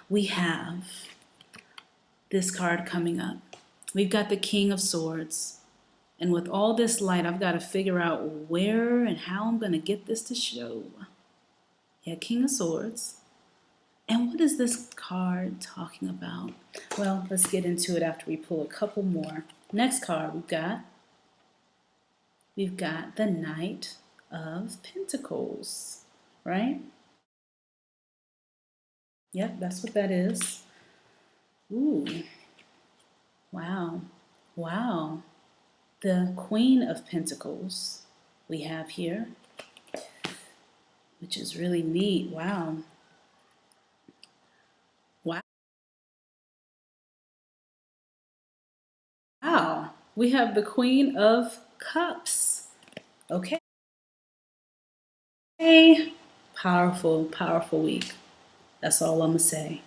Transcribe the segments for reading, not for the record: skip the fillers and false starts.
we have this card coming up. We've got the King of Swords. And with all this light, I've got to figure out where and how I'm going to get this to show. Yeah, King of Swords. And what is this card talking about? Well, let's get into it after we pull a couple more. Next card we've got the Knight of Pentacles, right? Yep, that's what that is. Ooh, wow, wow. The Queen of Pentacles we have here, which is really neat. Wow. Wow. Wow. We have the Queen of Cups. Okay. Powerful, powerful week. That's all I'm going to say.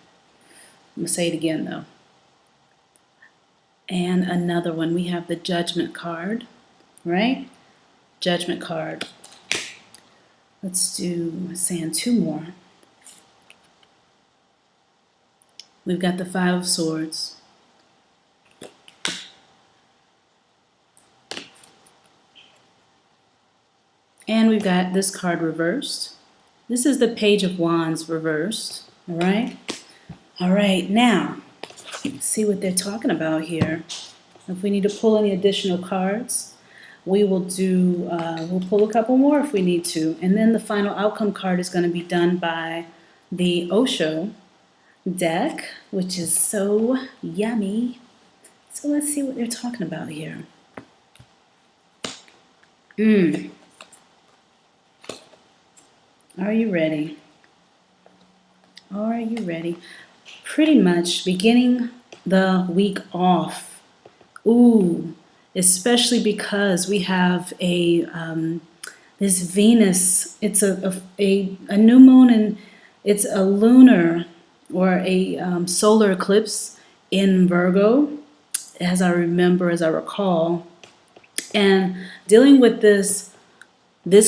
I'm going to say it again, though. And another one. We have the Judgment card, right? Judgment card. Let's do, saying two more. We've got the Five of Swords. And we've got this card reversed. This is the Page of Wands reversed. All right? All right, now, let's see what they're talking about here. If we need to pull any additional cards, we will do, we'll pull a couple more if we need to. And then the final outcome card is going to be done by the Osho deck, which is so yummy. So let's see what they're talking about here. Are you ready? Are you ready? Pretty much beginning the week off. Ooh, especially because we have a this Venus. It's a new moon, and it's a lunar or a solar eclipse in Virgo, as I recall, and dealing with this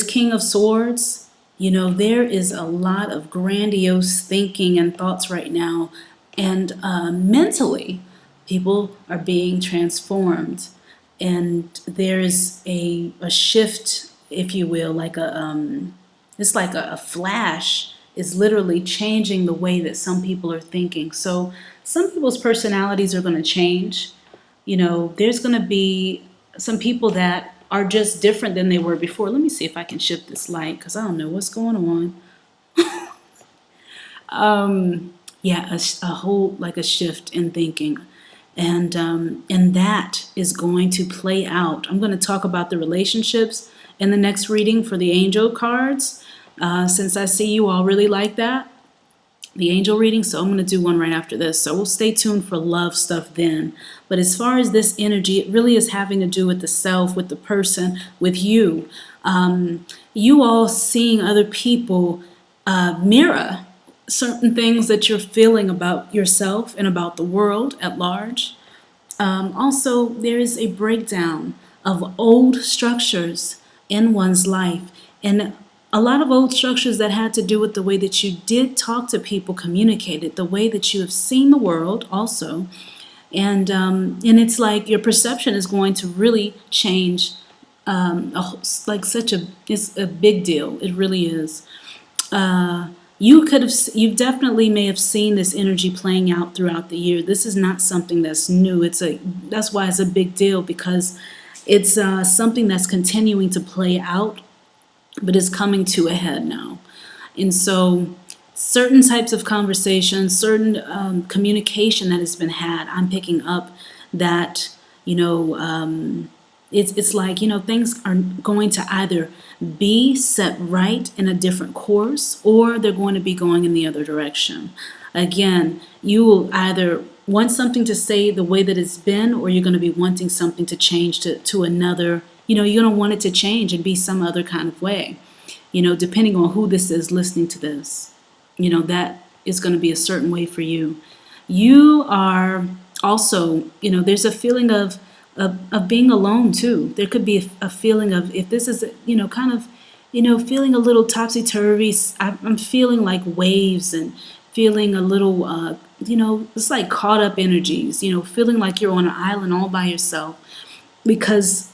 King of Swords. You know, there is a lot of grandiose thinking and thoughts right now, and mentally, people are being transformed, and there is a shift, if you will, like it's like a flash is literally changing the way that some people are thinking. So some people's personalities are going to change. You know, there's going to be some people that are just different than they were before. Let me see if I can shift this light because I don't know what's going on. Yeah, a whole, like a shift in thinking. And that is going to play out. I'm going to talk about the relationships in the next reading for the angel cards, since I see you all really like that, the angel reading. So I'm going to do one right after this. So we'll stay tuned for love stuff then. But as far as this energy, it really is having to do with the self, with the person, with you. You all seeing other people mirror certain things that you're feeling about yourself and about the world at large. Also, there is a breakdown of old structures in one's life, and a lot of old structures that had to do with the way that you did talk to people, communicated, the way that you have seen the world also. And it's like your perception is going to really change. It's a big deal. It really is. You definitely may have seen this energy playing out throughout the year. This is not something that's new. That's why it's a big deal, because it's something that's continuing to play out, but is coming to a head now. And so certain types of conversations, certain communication that has been had, I'm picking up that, it's like, things are going to either be set right in a different course, or they're going to be going in the other direction. Again, you will either want something to stay the way that it's been, or you're going to be wanting something to change to another. You're going to want it to change and be some other kind of way, depending on who this is listening to this. That is going to be a certain way for you. You are also, there's a feeling of being alone too. There could be a feeling of, if this is, kind of, feeling a little topsy-turvy. I'm feeling like waves, and feeling a little it's like caught up energies, feeling like you're on an island all by yourself because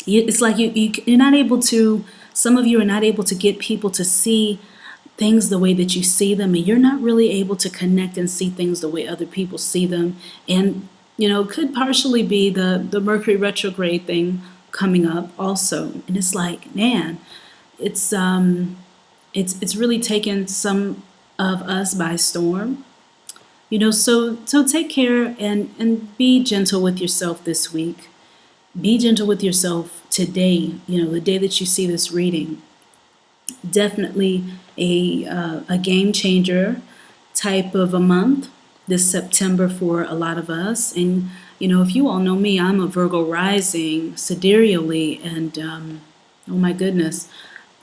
it's like you're not able to, some of you are not able to get people to see things the way that you see them, and you're not really able to connect and see things the way other people see them. And could partially be the Mercury retrograde thing coming up also. And it's like, man, it's really taken some of us by storm. So take care and be gentle with yourself this week. Be gentle with yourself today, the day that you see this reading. Definitely a game changer type of a month this September for a lot of us. And if you all know me, I'm a Virgo rising sidereally, and oh my goodness,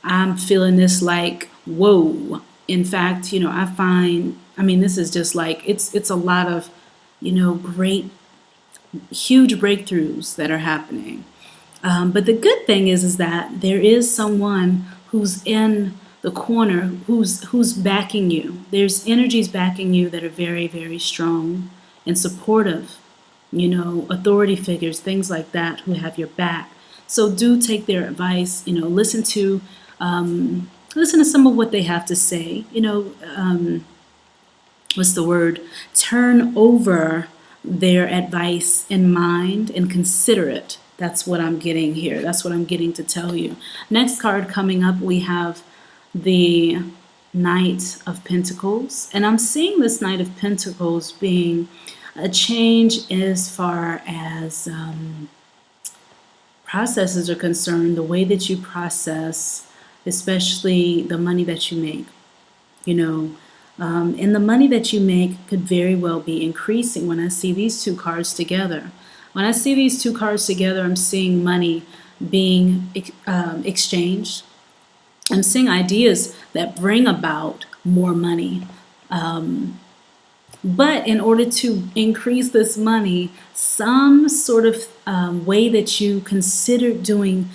I'm feeling this like, whoa. In fact, this is just like, it's a lot of, great, huge breakthroughs that are happening. But the good thing is that there is someone who's in the corner who's backing you. There's energies backing you that are very, very strong and supportive. Authority figures, things like that, who have your back. So do take their advice. Listen to some of what they have to say. What's the word? Turn over their advice in mind and consider it. That's what I'm getting here. That's what I'm getting to tell you. Next card coming up, we have the Knight of Pentacles. And I'm seeing this Knight of Pentacles being a change as far as processes are concerned, the way that you process, especially the money that you make. And the money that you make could very well be increasing when I see these two cards together. When I see these two cards together, I'm seeing money being exchanged. I'm seeing ideas that bring about more money. But in order to increase this money, some sort of way that you consider doing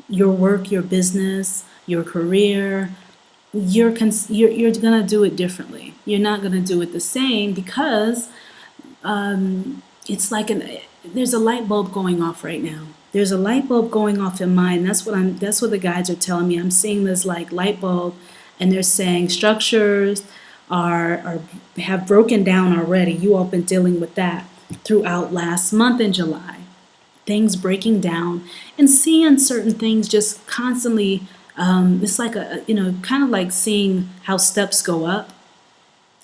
your work, your business, your career, you're going to do it differently. You're not going to do it the same because it's like there's a light bulb going off right now. There's a light bulb going off in mine. That's what the guides are telling me. I'm seeing this like light bulb, and they're saying structures have broken down already. You all been dealing with that throughout last month in July. Things breaking down and seeing certain things just constantly. It's like kind of like seeing how steps go up.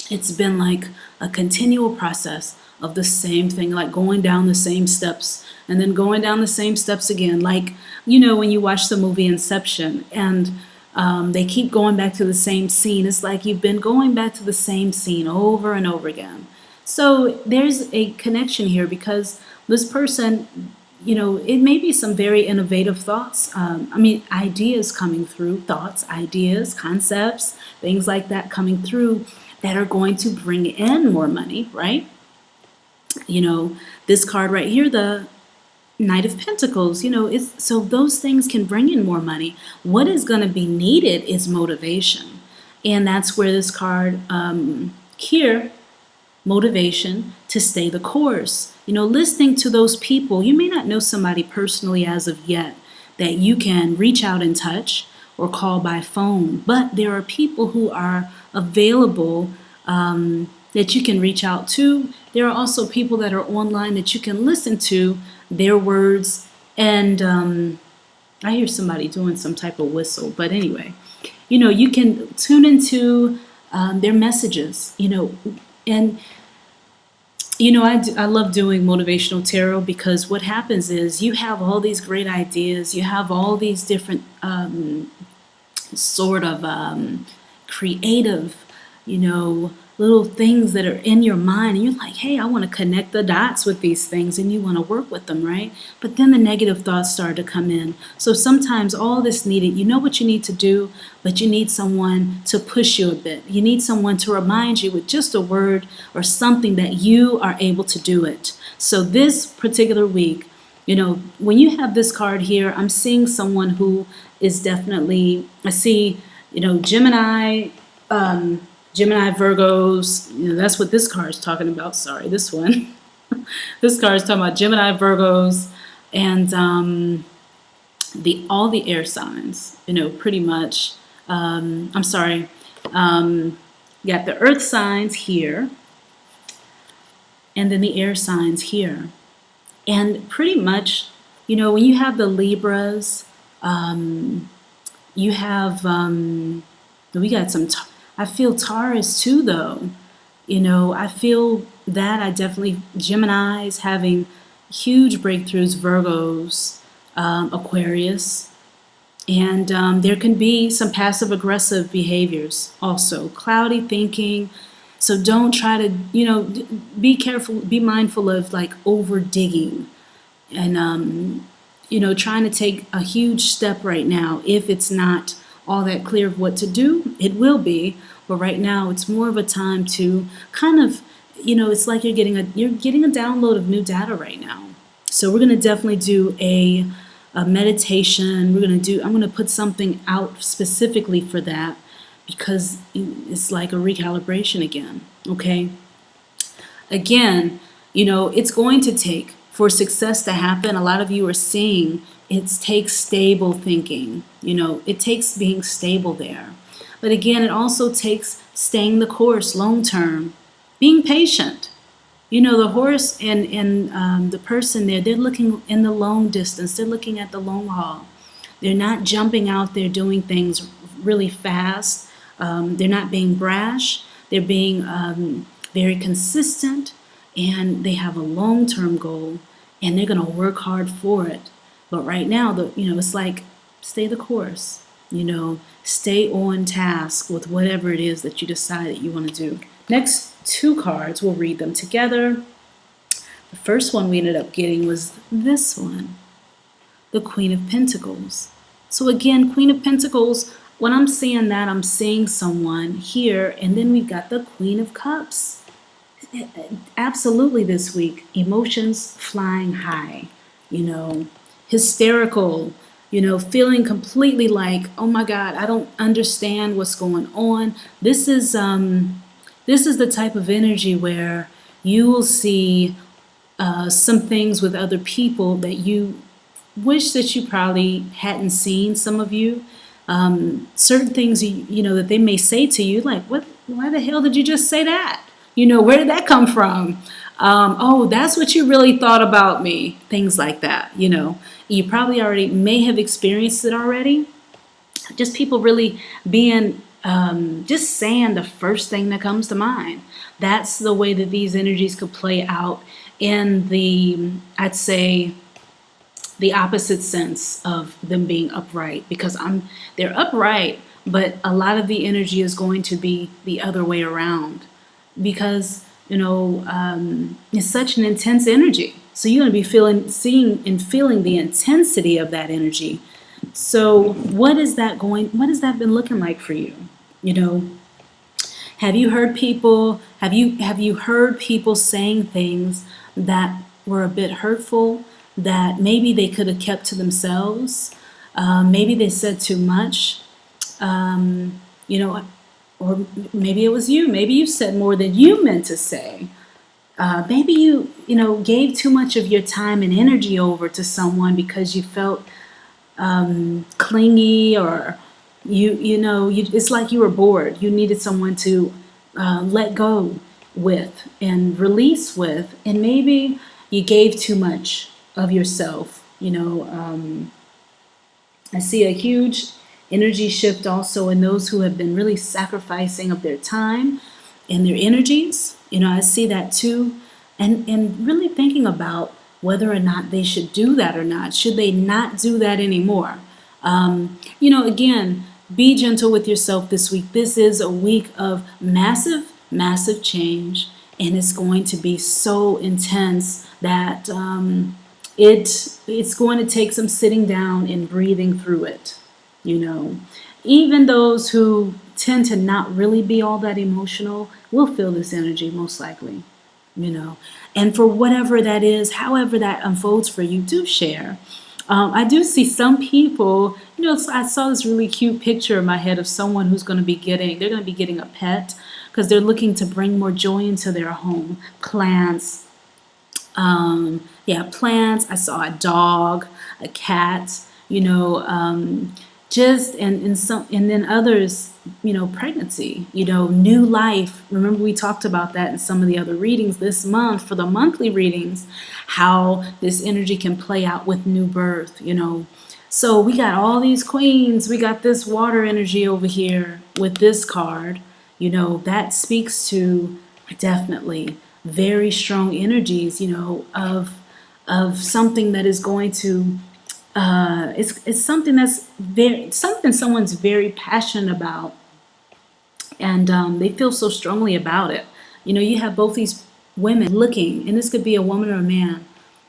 It's been like a continual process of the same thing, like going down the same steps and then going down the same steps again. Like, when you watch the movie Inception and they keep going back to the same scene. It's like you've been going back to the same scene over and over again. So there's a connection here because this person, it may be some very innovative thoughts. Ideas coming through, thoughts, ideas, concepts, things like that coming through that are going to bring in more money, right? This card right here, the Knight of Pentacles, so those things can bring in more money. What is going to be needed is motivation. And that's where this card here, motivation to stay the course. Listening to those people. You may not know somebody personally as of yet that you can reach out and touch or call by phone, but there are people who are available that you can reach out to. There are also people that are online that you can listen to their words. And I hear somebody doing some type of whistle, but anyway, you can tune into their messages, and I love doing motivational tarot because what happens is you have all these great ideas, you have all these different sort of creative, little things that are in your mind, and you're like, hey, I want to connect the dots with these things, and you want to work with them, right? But then the negative thoughts start to come in. So sometimes all this needed, you know what you need to do, but you need someone to push you a bit. You need someone to remind you with just a word or something that you are able to do it. So this particular week, when you have this card here, I'm seeing someone who is definitely, I see, Gemini, Gemini, Virgos, that's what this card is talking about. Sorry, this one. This card is talking about Gemini, Virgos, and the all the air signs. Pretty much. I'm sorry. Got the earth signs here, and then the air signs here. And pretty much, when you have the Libras, you have, we got some, I feel Taurus too, though. I feel that I definitely, Gemini's having huge breakthroughs, Virgos, Aquarius. And there can be some passive aggressive behaviors also, cloudy thinking. So don't try to, be careful, be mindful of like over digging and, trying to take a huge step right now. If it's not all that clear of what to do, it will be. But right now, it's more of a time to kind of, it's like you're getting a download of new data right now. So we're going to definitely do a meditation. I'm going to put something out specifically for that because it's like a recalibration again. Okay. Again, it's going to take for success to happen. A lot of you are seeing it takes stable thinking. It takes being stable there. But again, it also takes staying the course long term, being patient. The horse and the person there, they're looking in the long distance. They're looking at the long haul. They're not jumping out there doing things really fast. They're not being brash. They're being very consistent, and they have a long-term goal, and they're going to work hard for it. But right now, it's like stay the course. Stay on task with whatever it is that you decide that you want to do. Next two cards, we'll read them together. The first one we ended up getting was this one, the Queen of Pentacles. So again, Queen of Pentacles, when I'm seeing that, I'm seeing someone here, and then we've got the Queen of Cups. Absolutely this week, emotions flying high, hysterical, feeling completely like, oh my God, I don't understand what's going on. This is the type of energy where you will see some things with other people that you wish that you probably hadn't seen. Some of you, certain things that they may say to you, like, "What? Why the hell did you just say that? Where did that come from? Oh, that's what you really thought about me." Things like that. You probably already may have experienced it already. Just people really being just saying the first thing that comes to mind. That's the way that these energies could play out in I'd say, the opposite sense of them being upright, because they're upright, but a lot of the energy is going to be the other way around, because it's such an intense energy. So you're going to be seeing and feeling the intensity of that energy. So what has that been looking like for you? Have you heard people saying things that were a bit hurtful, that maybe they could have kept to themselves? Maybe they said too much, or maybe it was you. Maybe you said more than you meant to say. Maybe you gave too much of your time and energy over to someone because you felt clingy, or it's like you were bored. You needed someone to let go with and release with, and maybe you gave too much of yourself. I see a huge energy shift also in those who have been really sacrificing of their time and their energies. I see that too, and really thinking about whether or not they should do that or not. Should they not do that anymore? Again, be gentle with yourself this week. This is a week of massive, massive change, and it's going to be so intense that it's going to take some sitting down and breathing through it. Even those who tend to not really be all that emotional will feel this energy most likely. And for whatever that is, however that unfolds for you, do share. I do see some people, I saw this really cute picture in my head of someone they're going to be getting a pet, because they're looking to bring more joy into their home. Plants, plants. I saw a dog, a cat, just and some, and then others, pregnancy, new life. Remember, we talked about that in some of the other readings this month for the monthly readings, how this energy can play out with new birth. So we got all these queens. We got this water energy over here with this card. That speaks to definitely very strong energies, of something that is going to, it's something that's something someone's very passionate about, and they feel so strongly about it. You have both these women looking, and this could be a woman or a man.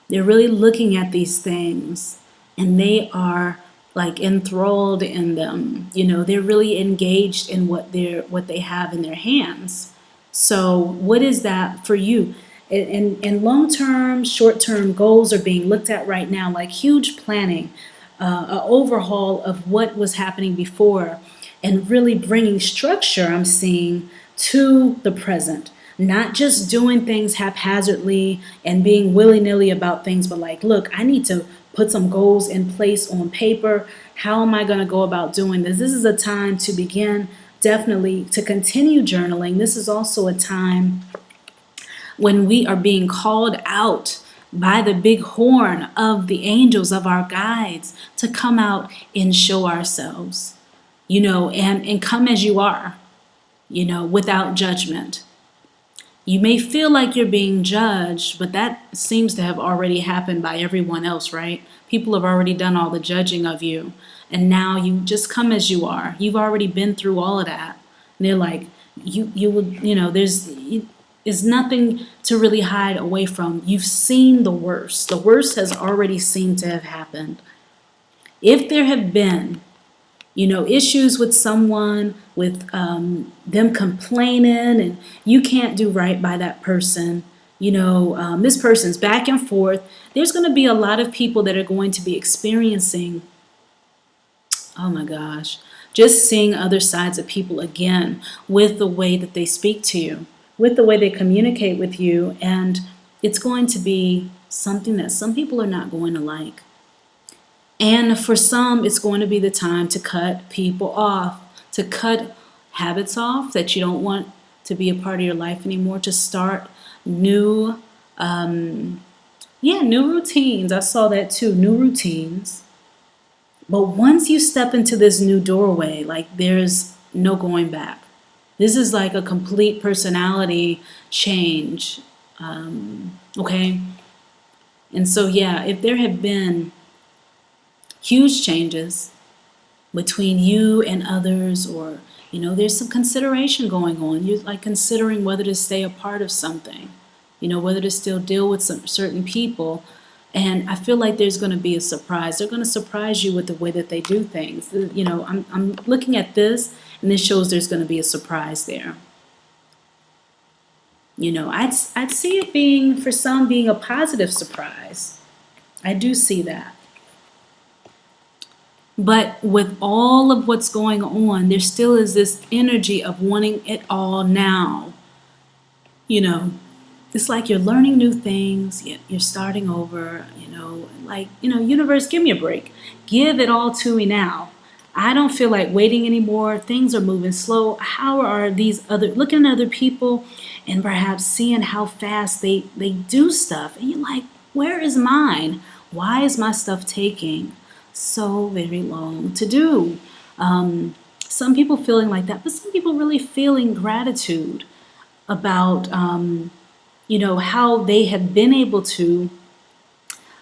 They're really looking at these things, and they are like enthralled in them. They're really engaged in what they have in their hands. So what is that for you? And long-term, short-term goals are being looked at right now, like huge planning, an overhaul of what was happening before, and really bringing structure, I'm seeing, to the present. Not just doing things haphazardly and being willy-nilly about things, but like, look, I need to put some goals in place on paper. How am I going to go about doing this? This is a time to begin, definitely, to continue journaling. This is also a time when we are being called out by the big horn of the angels, of our guides, to come out and show ourselves, and come as you are, without judgment. You may feel like you're being judged, but that seems to have already happened by everyone else, right? People have already done all the judging of you, and now you just come as you are. You've already been through all of that. And they're like, there's nothing to really hide away from. You've seen the worst. The worst has already seemed to have happened. If there have been, issues with someone, with them complaining, and you can't do right by that person, this person's back and forth, there's going to be a lot of people that are going to be experiencing, oh my gosh, just seeing other sides of people again, with the way that they speak to you, with the way they communicate with you, and it's going to be something that some people are not going to like. And for some, it's going to be the time to cut people off, to cut habits off that you don't want to be a part of your life anymore, to start new routines. I saw that too, new routines. But once you step into this new doorway, like, there's no going back. This is like a complete personality change. Okay? And so, if there have been huge changes between you and others, or, there's some consideration going on. You're like considering whether to stay a part of something, whether to still deal with some certain people. And I feel like there's going to be a surprise. They're going to surprise you with the way that they do things. I'm looking at this, and this shows there's going to be a surprise there. I'd see it being, for some, being a positive surprise. I do see that. But with all of what's going on, there still is this energy of wanting it all now. It's like you're learning new things, you're starting over, universe, give me a break. Give it all to me now. I don't feel like waiting anymore. Things are moving slow. How are looking at other people and perhaps seeing how fast they do stuff. And you're like, where is mine? Why is my stuff taking so very long to do? Some people feeling like that, but some people really feeling gratitude about, how they have been able to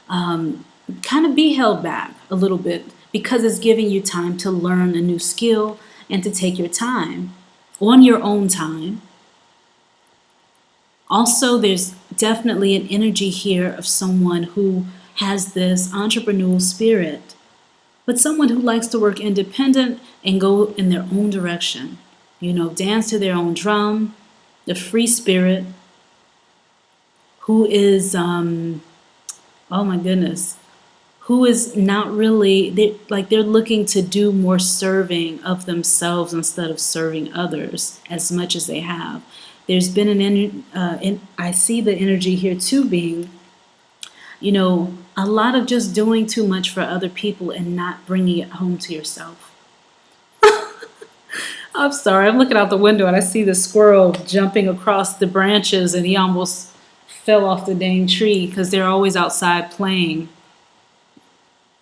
kind of be held back a little bit, because it's giving you time to learn a new skill and to take your time on your own time. Also, there's definitely an energy here of someone who has this entrepreneurial spirit, but someone who likes to work independent and go in their own direction, dance to their own drum, the free spirit, who is, oh my goodness, who is not really, they're looking to do more serving of themselves instead of serving others as much as they have. There's been I see the energy here too being, a lot of just doing too much for other people and not bringing it home to yourself. I'm sorry, I'm looking out the window and I see the squirrel jumping across the branches and he almost fell off the dang tree because they're always outside playing.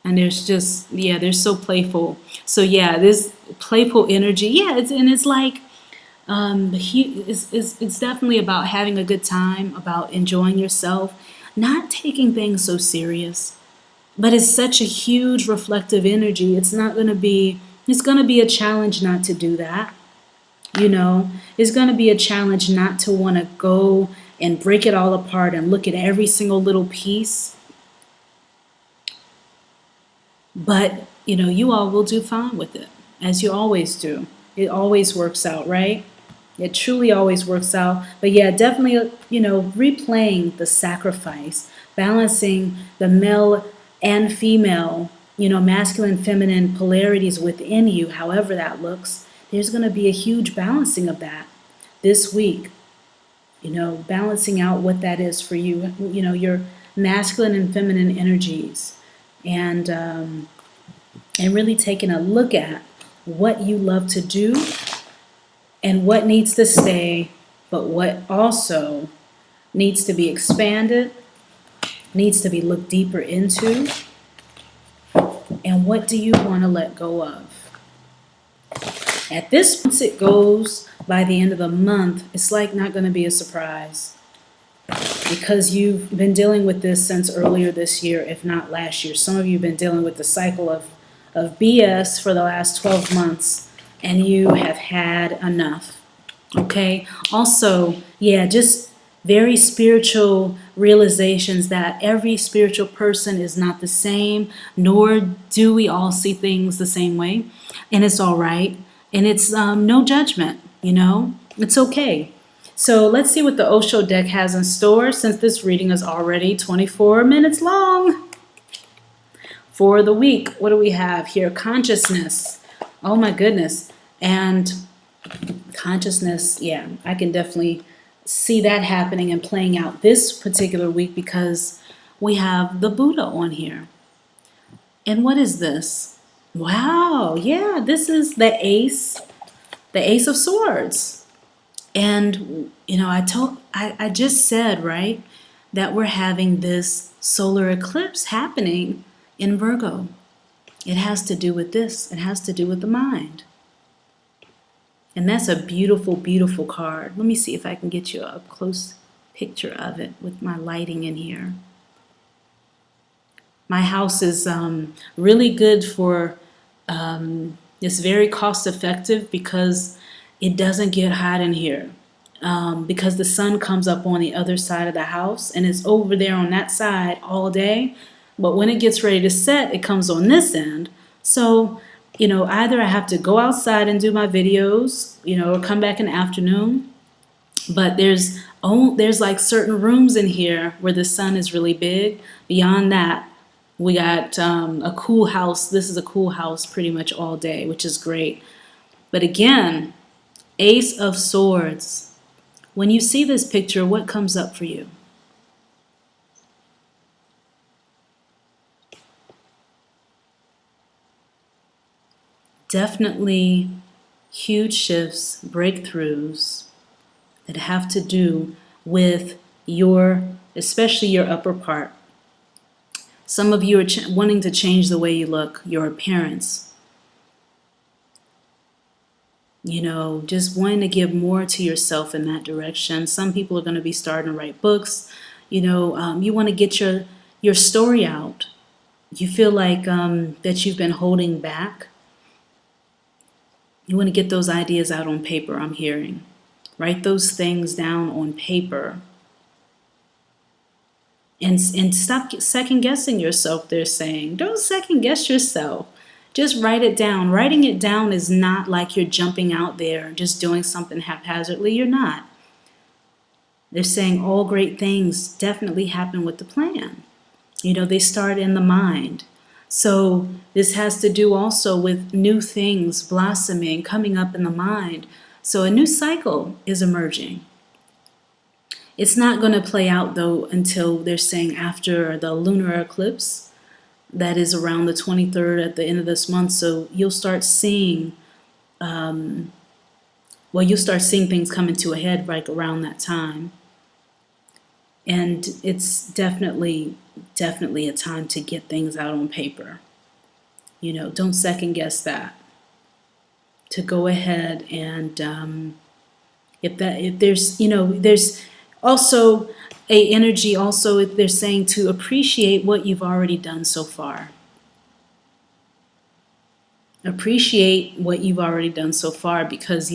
And there's just, yeah, they're so playful. So yeah, this playful energy, yeah, it's like, it's definitely about having a good time, about enjoying yourself, not taking things so serious. But it's such a huge reflective energy. It's going to be a challenge not to do that. It's going to be a challenge not to want to go and break it all apart and look at every single little piece. But, you all will do fine with it, as you always do. It always works out, right? It truly always works out. But yeah, definitely, replaying the sacrifice, balancing the male and female, masculine, feminine polarities within you, however that looks. There's going to be a huge balancing of that this week. Balancing out what that is for you, your masculine and feminine energies. And really taking a look at what you love to do and what needs to stay, but what also needs to be expanded, needs to be looked deeper into, and what do you want to let go of. At this point, it goes by the end of the month, it's like not going to be a surprise because you've been dealing with this since earlier this year, if not last year. Some of you have been dealing with the cycle of BS for the last 12 months, and you have had enough. Okay? Also, yeah, just very spiritual realizations that every spiritual person is not the same, nor do we all see things the same way. And it's all right. And it's no judgment, It's okay. So let's see what the Osho deck has in store since this reading is already 24 minutes long. For the week, what do we have here? Consciousness. Oh my goodness. And consciousness, yeah, I can definitely see that happening and playing out this particular week because we have the Buddha on here. And what is this? Wow, yeah, this is the Ace of Swords. And, I just said, right, that we're having this solar eclipse happening in Virgo. It has to do with this. It has to do with the mind. And that's a beautiful, beautiful card. Let me see if I can get you a close picture of it with my lighting in here. My house is really good for, it's very cost effective because it doesn't get hot in here. Because the sun comes up on the other side of the house and it's over there on that side all day. But when it gets ready to set, it comes on this end. So, either I have to go outside and do my videos, or come back in the afternoon. But there's like certain rooms in here where the sun is really big. Beyond that, we got a cool house. This is a cool house pretty much all day, which is great. But again, Ace of Swords. When you see this picture, what comes up for you? Definitely huge shifts, breakthroughs that have to do with especially your upper part. Some of you are wanting to change the way you look, your appearance. Just wanting to give more to yourself in that direction. Some people are going to be starting to write books. You want to get your story out. You feel like that you've been holding back. You want to get those ideas out on paper, I'm hearing. Write those things down on paper. And stop second guessing yourself, they're saying. Don't second guess yourself. Just write it down. Writing it down is not like you're jumping out there just doing something haphazardly. You're not. They're saying all great things definitely happen with the plan. They start in the mind. So this has to do also with new things blossoming, coming up in the mind. So a new cycle is emerging. It's not going to play out though until they're saying after the lunar eclipse. That is around the 23rd at the end of this month. So you'll start seeing, you'll start seeing things coming to a head right around that time. And it's definitely a time to get things out on paper. Don't second guess that. To go ahead and if there's also a energy. Also, if they're saying to appreciate what you've already done so far. Appreciate what you've already done so far, because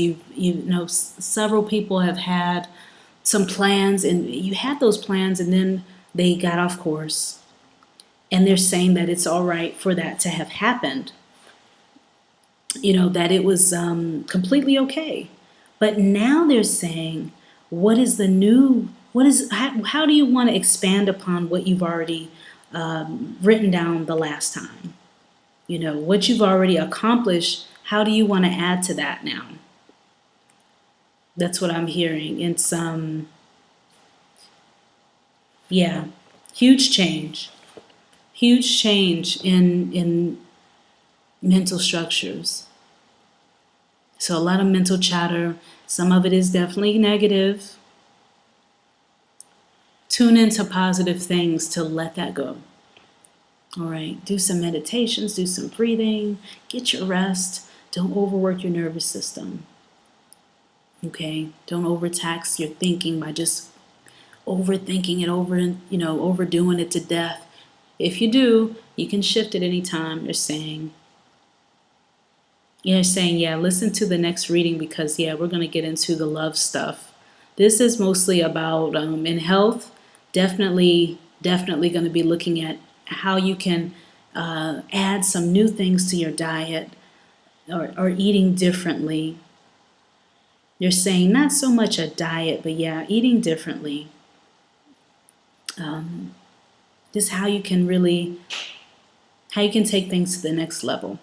several people have had some plans, and you had those plans and then they got off course, and they're saying that it's all right for that to have happened, that it was completely okay. But now they're saying, how do you want to expand upon what you've already written down the last time? What you've already accomplished, how do you want to add to that now? That's what I'm hearing. It's, huge change. Huge change in mental structures. So a lot of mental chatter. Some of it is definitely negative. Tune into positive things to let that go. All right, do some meditations, do some breathing, get your rest. Don't overwork your nervous system. Okay, don't overtax your thinking by just overthinking it overdoing it to death. If you do, you can shift it anytime. They're saying, listen to the next reading, because we're going to get into the love stuff. This is mostly about in health. Definitely going to be looking at how you can add some new things to your diet, or eating differently. You're saying not so much a diet, but eating differently. Just how you can take things to the next level.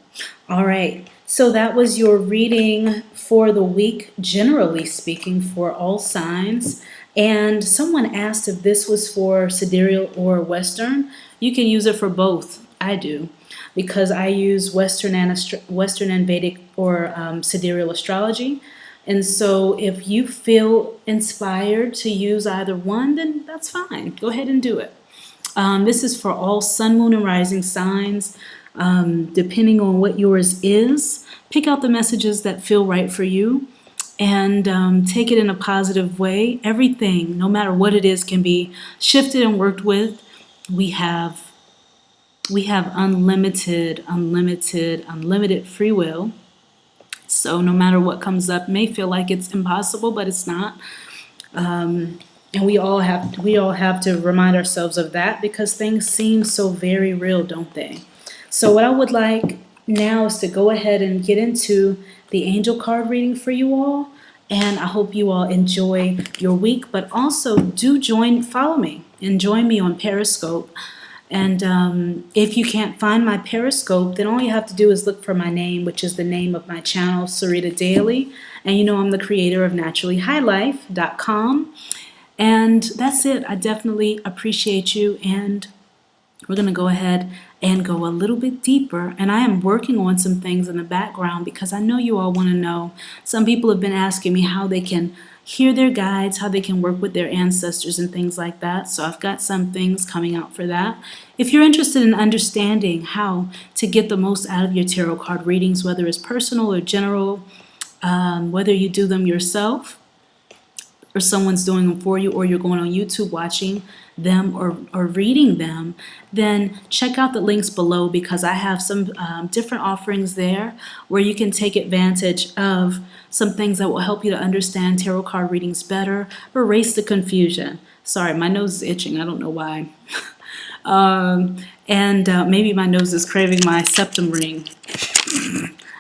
All right. So that was your reading for the week, generally speaking, for all signs. And someone asked if this was for sidereal or Western. You can use it for both. I do, because I use Western and Vedic or sidereal astrology. And so if you feel inspired to use either one, then that's fine. Go ahead and do it. This is for all sun, moon, and rising signs. Depending on what yours is, pick out the messages that feel right for you, and take it in a positive way. Everything, no matter what it is, can be shifted and worked with. We have unlimited free will. So no matter what comes up, may feel like it's impossible, but it's not. And we all have to remind ourselves of that, because things seem so very real, don't they? So what I would like now is to go ahead and get into the angel card reading for you all. And I hope you all enjoy your week, but also do follow me and join me on Periscope. And if you can't find my Periscope, then all you have to do is look for my name, which is the name of my channel, Sereda Dailey. And I'm the creator of naturallyhighlife.com. And that's it. I definitely appreciate you. And we're going to go ahead and go a little bit deeper. And I am working on some things in the background, because I know you all want to know. Some people have been asking me how they can hear their guides, how they can work with their ancestors and things like that. So I've got some things coming out for that. If you're interested in understanding how to get the most out of your tarot card readings, whether it's personal or general, whether you do them yourself or someone's doing them for you, or you're going on YouTube watching them or reading them, then check out the links below, because I have some different offerings there where you can take advantage of some things that will help you to understand tarot card readings better, erase the confusion. Sorry, my nose is itching. I don't know why. And maybe my nose is craving my septum ring.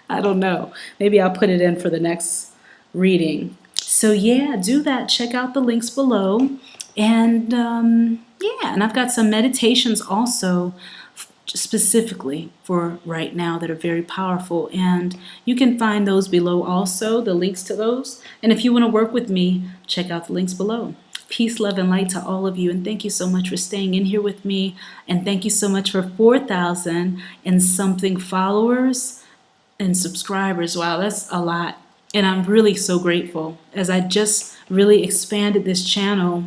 I don't know. Maybe I'll put it in for the next reading. So do that. Check out the links below. And and I've got some meditations also specifically for right now that are very powerful. And you can find those below also, the links to those. And if you want to work with me, check out the links below. Peace, love, and light to all of you. And thank you so much for staying in here with me. And thank you so much for 4,000 and something followers and subscribers. Wow, that's a lot. And I'm really so grateful as I just really expanded this channel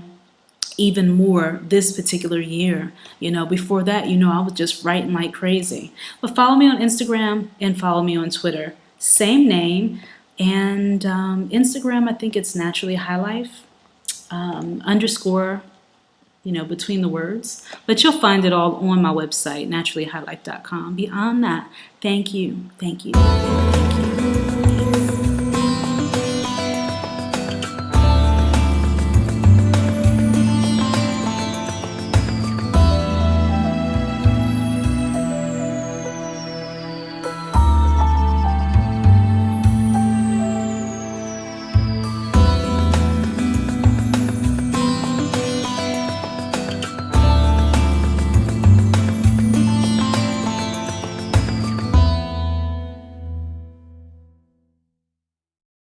even more this particular year. Before that, I was just writing like crazy. But follow me on Instagram and follow me on Twitter. Same name. And Instagram, I think it's Naturally High Life, underscore, between the words. But you'll find it all on my website, naturallyhighlife.com. Beyond that, thank you, thank you, thank you.